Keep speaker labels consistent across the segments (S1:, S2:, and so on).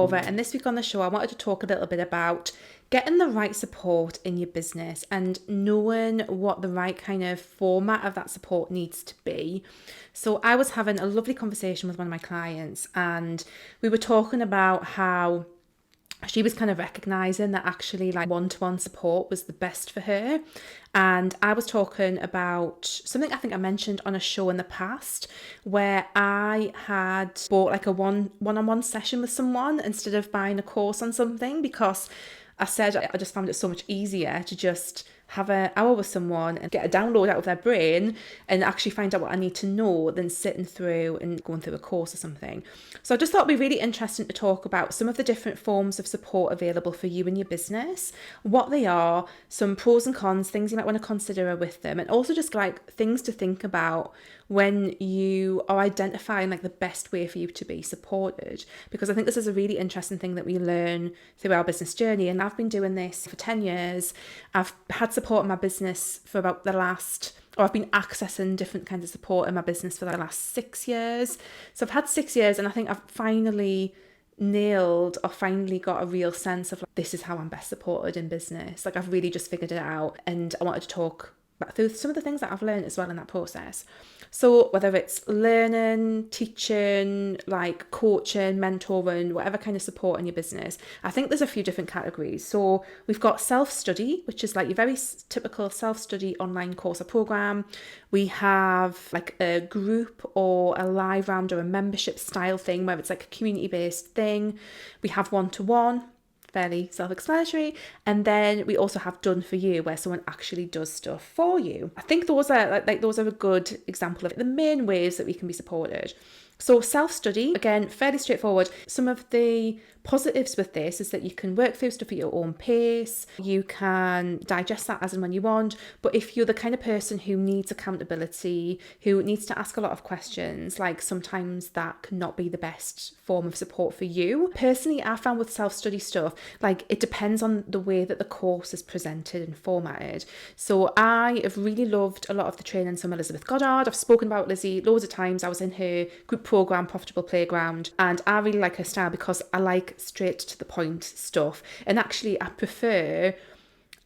S1: Laura, and this week on the show I wanted to talk a little bit about getting the right support in your business and knowing what the right kind of format of that support needs to be. So I was having a lovely conversation with one of my clients, and we were talking about how she was kind of recognizing that actually like one-to-one support was the best for her. And I was talking about something I think I mentioned on a show in the past where I had bought like a one-on-one session with someone instead of buying a course on something, because I said I just found it so much easier to just have an hour with someone and get a download out of their brain and actually find out what I need to know than sitting through and going through a course or something. So I just thought it'd be really interesting to talk about some of the different forms of support available for you and your business, what they are, some pros and cons, things you might want to consider with them, and also just like things to think about when you are identifying like the best way for you to be supported. Because I think this is a really interesting thing that we learn through our business journey. And I've been doing this for 10 years. I've had support in my business for about I've been accessing different kinds of support in my business for the last 6 years. So I've had 6 years, and I think I've finally got a real sense of like, this is how I'm best supported in business. Like I've really just figured it out, and I wanted to talk through some of the things that I've learned as well in that process. So whether it's learning, teaching, like coaching, mentoring, whatever kind of support in your business, I think there's a few different categories. So we've got self-study, which is like your very typical self-study online course or program. We have like a group or a live round or a membership style thing where it's like a community-based thing. We have one-to-one, fairly self-explanatory, and then we also have done for you, where someone actually does stuff for you. I think those are a good example of the main ways that we can be supported. So self-study, again, fairly straightforward. Some of the positives with this is that you can work through stuff at your own pace. You can digest that as and when you want. But if you're the kind of person who needs accountability, who needs to ask a lot of questions, like sometimes that cannot be the best form of support for you. Personally, I found with self-study stuff, like it depends on the way that the course is presented and formatted. So I have really loved a lot of the training from Elizabeth Goddard. I've spoken about Lizzie loads of times. I was in her group program, Profitable Playground, and I really like her style because I like straight to the point stuff. And actually I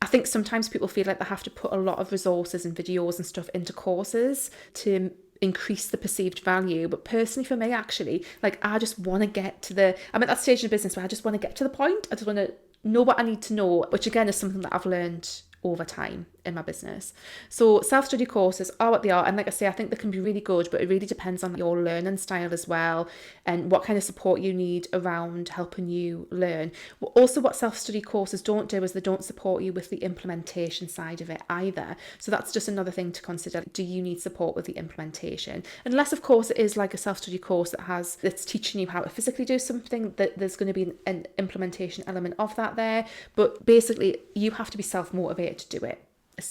S1: think sometimes people feel like they have to put a lot of resources and videos and stuff into courses to increase the perceived value. But personally for me, actually, like I just want to I'm at that stage in business where I just want to get to the point. I just want to know what I need to know, which again is something that I've learned over time in my business. So self-study courses are what they are, and like I say, I think they can be really good, but it really depends on your learning style as well and what kind of support you need around helping you learn. Also, what self-study courses don't do is they don't support you with the implementation side of it either. So that's just another thing to consider. Do you need support with the implementation? Unless of course it is like a self-study course that's teaching you how to physically do something, that there's going to be an implementation element of that there. But basically you have to be self-motivated to do it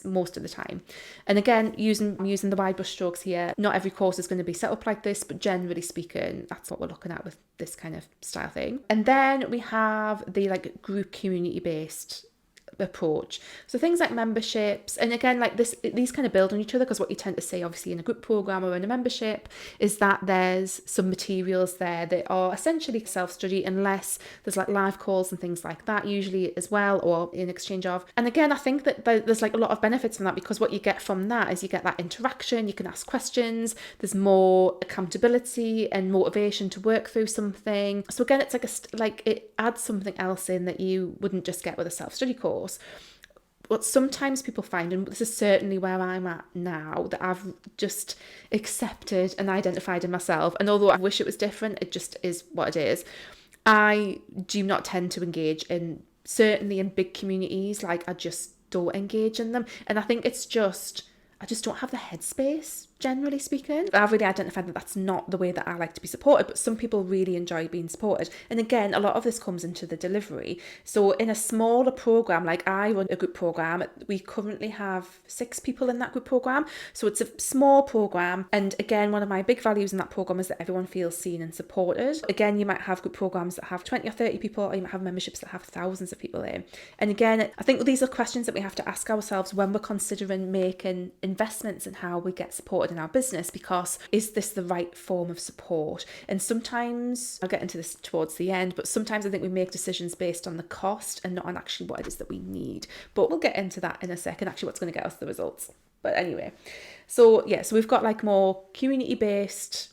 S1: most of the time. And again, using the wide brush strokes here, not every course is going to be set up like this, but generally speaking, that's what we're looking at with this kind of style thing. And then we have the like group community based approach. So things like memberships, and again, like these kind of build on each other, because what you tend to see obviously in a group program or in a membership is that there's some materials there that are essentially self-study, unless there's like live calls and things like that usually as well, or in exchange of. And again, I think that there's like a lot of benefits from that, because what you get from that is you get that interaction, you can ask questions, there's more accountability and motivation to work through something. So again, it's like it adds something else in that you wouldn't just get with a self-study course. What sometimes people find, and this is certainly where I'm at now, that I've just accepted and identified in myself, and although I wish it was different, it just is what it is. I do not tend to engage certainly in big communities. Like I just don't engage in them, and I think I just don't have the headspace, generally speaking. I've really identified that that's not the way that I like to be supported, but some people really enjoy being supported. And again, a lot of this comes into the delivery. So in a smaller program, like I run a group program, we currently have 6 people in that group program. So it's a small program. And again, one of my big values in that program is that everyone feels seen and supported. Again, you might have group programs that have 20 or 30 people, or you might have memberships that have thousands of people in. And again, I think these are questions that we have to ask ourselves when we're considering making investments in how we get supported in our business, because is this the right form of support? And sometimes, I'll get into this towards the end, but sometimes I think we make decisions based on the cost and not on actually what it is that we need. But we'll get into that in a second, actually what's going to get us the results. But anyway, so we've got like more community-based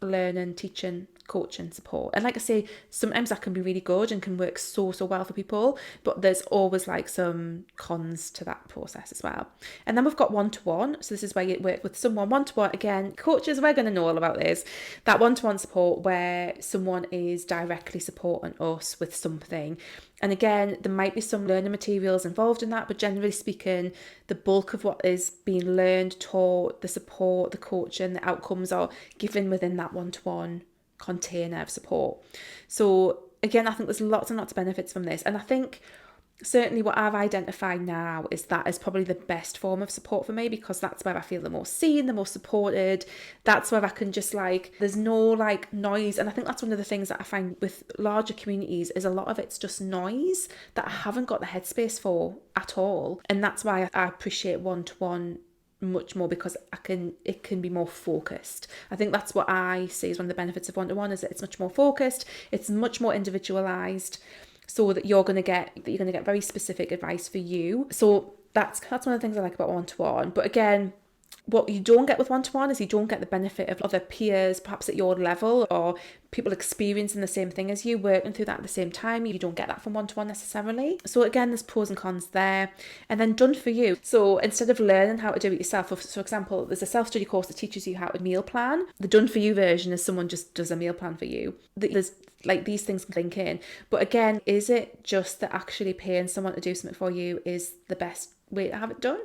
S1: learning, teaching, coaching, support. And like I say, sometimes that can be really good and can work so well for people, but there's always like some cons to that process as well. And then we've got one-to-one. So this is where you work with someone one-to-one. Again, coaches, we're going to know all about this. That one-to-one support where someone is directly supporting us with something. And again, there might be some learning materials involved in that, but generally speaking, the bulk of what is being learned, taught, the support, the coaching, the outcomes are given within that one-to-one container of support. So again, I think there's lots and lots of benefits from this. And I think certainly what I've identified now is that is probably the best form of support for me, because that's where I feel the most seen, the most supported. That's where I can just like, there's no like noise. And I think that's one of the things that I find with larger communities is a lot of it's just noise that I haven't got the headspace for at all. And that's why I appreciate one-to-one much more, because it can be more focused. I think that's what I see as one of the benefits of one-to-one, is that it's much more focused, it's much more individualized, so that you're going to get very specific advice for you. So that's one of the things I like about one-to-one. But again, what you don't get with one-to-one is you don't get the benefit of other peers, perhaps at your level, or people experiencing the same thing as you, working through that at the same time. You don't get that from one-to-one necessarily. So again, there's pros and cons there. And then done for you. So instead of learning how to do it yourself, for example, there's a self-study course that teaches you how to meal plan. The done for you version is someone just does a meal plan for you. There's like these things link in. But again, is it just that actually paying someone to do something for you is the best way to have it done?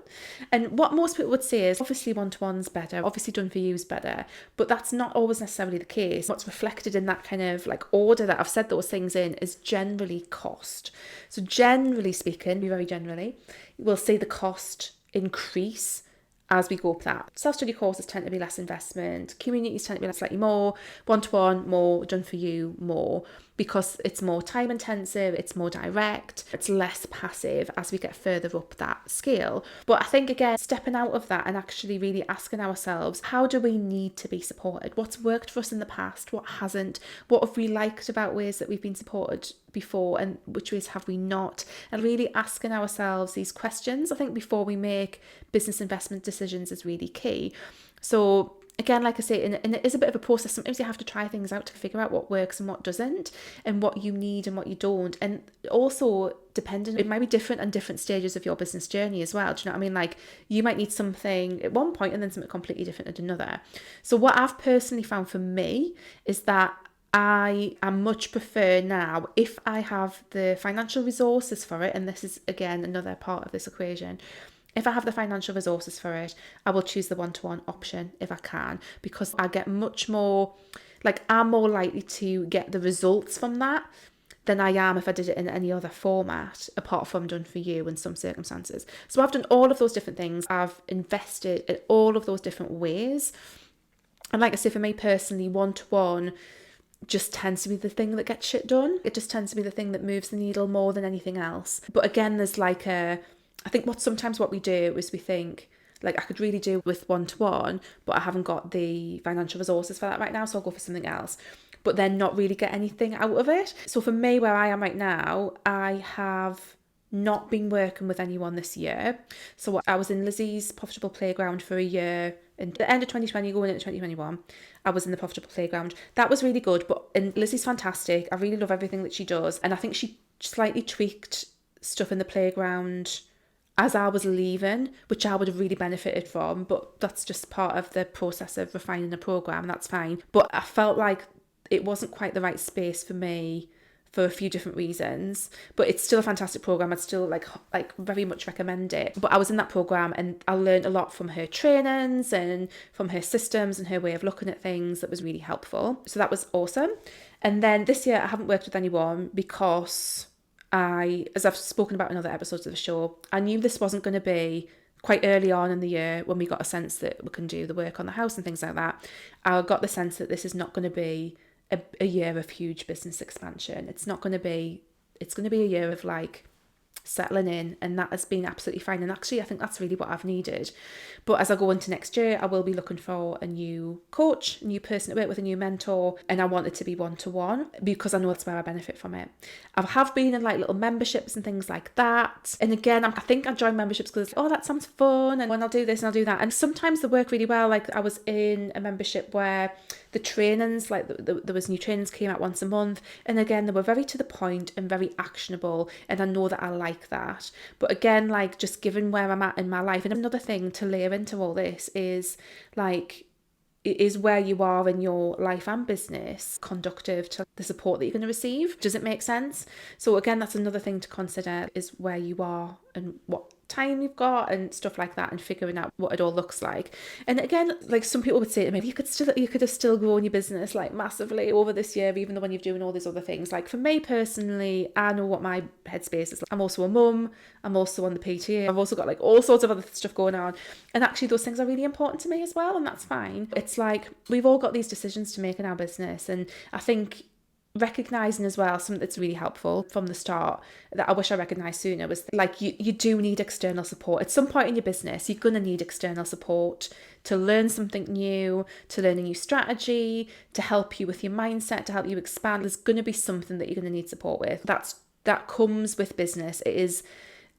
S1: And what most people would say is obviously one-to-one's better, obviously done for you is better, but that's not always necessarily the case. What's reflected in that kind of like order that I've said those things in is generally cost. So generally speaking, very generally, we'll see the cost increase as we go up that. Self-study courses tend to be less investment, communities tend to be slightly more, one-to-one more, done for you more, because it's more time intensive, it's more direct, it's less passive as we get further up that scale. But I think again, stepping out of that and actually really asking ourselves, how do we need to be supported? What's worked for us in the past? What hasn't? What have we liked about ways that we've been supported before, and which ways have we not? And really asking ourselves these questions, I think, before we make business investment decisions is really key. So again, like I say, and it is a bit of a process. Sometimes you have to try things out to figure out what works and what doesn't, and what you need and what you don't. And also, dependent, it might be different on different stages of your business journey as well. Do you know what I mean? Like, you might need something at one point and then something completely different at another. So what I've personally found for me is that I much prefer now, if I have the financial resources for it, and this is again another part of this equation, if I have the financial resources for it, I will choose the one-to-one option if I can, because I get much more, like, I'm more likely to get the results from that than I am if I did it in any other format, apart from done for you in some circumstances. So I've done all of those different things. I've invested in all of those different ways. And like I say, for me personally, one-to-one just tends to be the thing that gets shit done. It just tends to be the thing that moves the needle more than anything else. But again, there's like I think what we do is we think, like, I could really do with one-to-one, but I haven't got the financial resources for that right now, so I'll go for something else, but then not really get anything out of it. So for me, where I am right now, I have not been working with anyone this year. So I was in Lizzie's Profitable Playground for a year. In the end of 2020, going into 2021, I was in the Profitable Playground. That was really good, and Lizzie's fantastic. I really love everything that she does. And I think she slightly tweaked stuff in the playground as I was leaving, which I would have really benefited from, but that's just part of the process of refining the program. That's fine. But I felt like it wasn't quite the right space for me for a few different reasons, but it's still a fantastic program. I'd still like very much recommend it. But I was in that program and I learned a lot from her trainings and from her systems and her way of looking at things that was really helpful. So that was awesome. And then this year I haven't worked with anyone because as I've spoken about in other episodes of the show, I knew this wasn't going to be quite early on in the year when we got a sense that we can do the work on the house and things like that. I got the sense that this is not going to be a year of huge business expansion. It's going to be a year of like settling in, and that has been absolutely fine. And actually I think that's really what I've needed. But as I go into next year, I will be looking for a new coach, a new person to work with, a new mentor, and I want it to be one-to-one because I know that's where I benefit from it. I have been in like little memberships and things like that, and again I think I joined memberships because oh, that sounds fun, and when I'll do this and I'll do that, and sometimes they work really well. Like I was in a membership where the trainings, like there was new trainings came out once a month, and again they were very to the point and very actionable, and I know that I like that. But again, like just given where I'm at in my life, and another thing to layer into all this is like, is where you are in your life and business conducive to the support that you're going to receive? Does it make sense? So again, that's another thing to consider, is where you are and what time you've got and stuff like that, and figuring out what it all looks like. And again, like some people would say to me, you could have still grown your business like massively over this year, even though when you're doing all these other things. Like for me personally, I know what my headspace is like. I'm also a mum, I'm also on the PTA, I've also got like all sorts of other stuff going on, and actually those things are really important to me as well, and that's fine. It's like we've all got these decisions to make in our business, and I think recognizing as well something that's really helpful from the start that I wish I recognized sooner was like you do need external support. At some point in your business, you're going to need external support to learn something new, to learn a new strategy, to help you with your mindset, to help you expand. There's going to be something that you're going to need support with. That comes with business. It is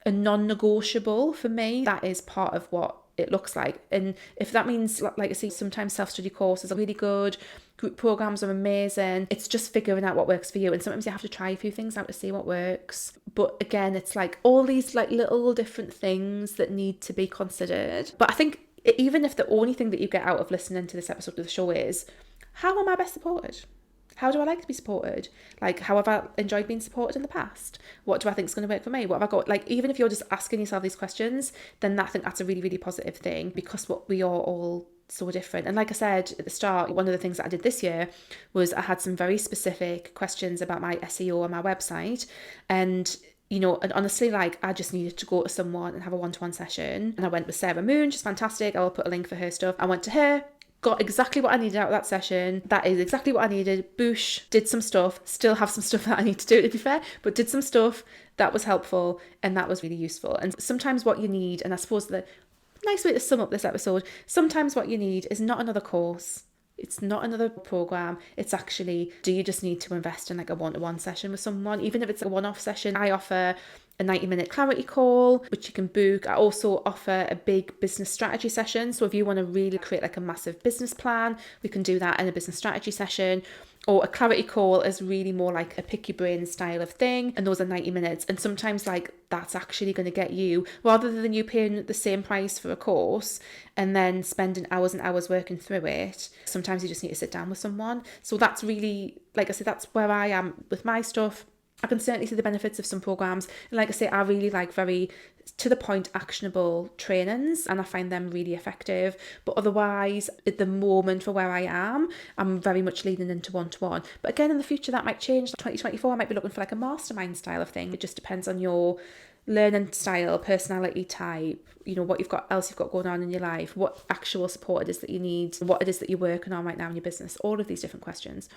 S1: a non-negotiable for me. That is part of what it looks like. And if that means, like I see, sometimes self-study courses are really good, group programs are amazing. It's just figuring out what works for you, and sometimes you have to try a few things out to see what works. But again, it's like all these like little different things that need to be considered. But I think even if the only thing that you get out of listening to this episode of the show is, how am I best supported? How do I like to be supported? Like, how have I enjoyed being supported in the past? What do I think is going to work for me? What have I got? Like, even if you're just asking yourself these questions, then I think that's a really, really positive thing, because what we are all so different. And like I said at the start, one of the things that I did this year was I had some very specific questions about my SEO on my website. And you know, and honestly, like I just needed to go to someone and have a one-to-one session. And I went with Sarah Moon, she's fantastic. I will put a link for her stuff. I went to her, got exactly what I needed out of that session. That is exactly what I needed. Boosh, did some stuff, still have some stuff that I need to do, to be fair, but did some stuff that was helpful, and that was really useful. And sometimes what you need, and I suppose the nice way to sum up this episode, sometimes what you need is not another course. It's not another program. It's actually, do you just need to invest in like a one-to-one session with someone? Even if it's a one-off session, I offer a 90-minute clarity call, which you can book. I also offer a big business strategy session. So if you want to really create like a massive business plan, we can do that in a business strategy session. Or a clarity call is really more like a pick your brain style of thing, and those are 90 minutes. And sometimes like that's actually going to get you, rather than you paying the same price for a course and then spending hours and hours working through it, sometimes you just need to sit down with someone. So that's really, like I said, that's where I am with my stuff. I can certainly see the benefits of some programs. And like I say, I really like very to the point, actionable trainings, and I find them really effective. But otherwise, at the moment for where I am, I'm very much leaning into one-to-one. But again, in the future, that might change. 2024, I might be looking for like a mastermind style of thing. It just depends on your learning style, personality type, you know, what else you've got going on in your life, what actual support it is that you need, what it is that you're working on right now in your business, all of these different questions.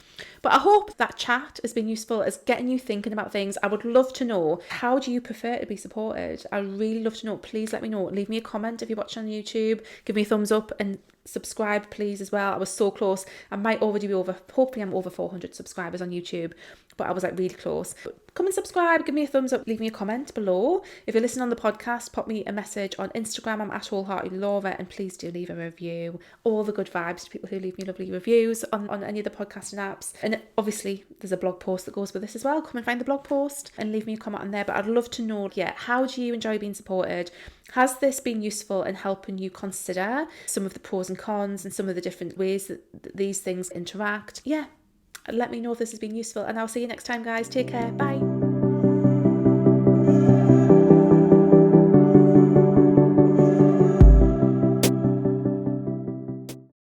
S1: But I hope that chat has been useful as getting you thinking about things. I would love to know, how do you prefer to be supported? I really love to know. Please let me know. Leave me a comment if you're watching on YouTube. Give me a thumbs up and subscribe please as well. I was so close. I might already be over, hopefully I'm over 400 subscribers on YouTube, but I was like really close. But come and subscribe, give me a thumbs up, leave me a comment below. If you're listening on the podcast, pop me a message on Instagram. I'm at WholeheartedLaura, and please do leave a review. All the good vibes to people who leave me lovely reviews on any of the podcasting apps. And obviously there's a blog post that goes with this as well. Come and find the blog post and leave me a comment on there. But I'd love to know, how do you enjoy being supported? Has this been useful in helping you consider some of the pros and cons and some of the different ways that these things interact? Let me know if this has been useful, and I'll see you next time, guys. Take care. Bye.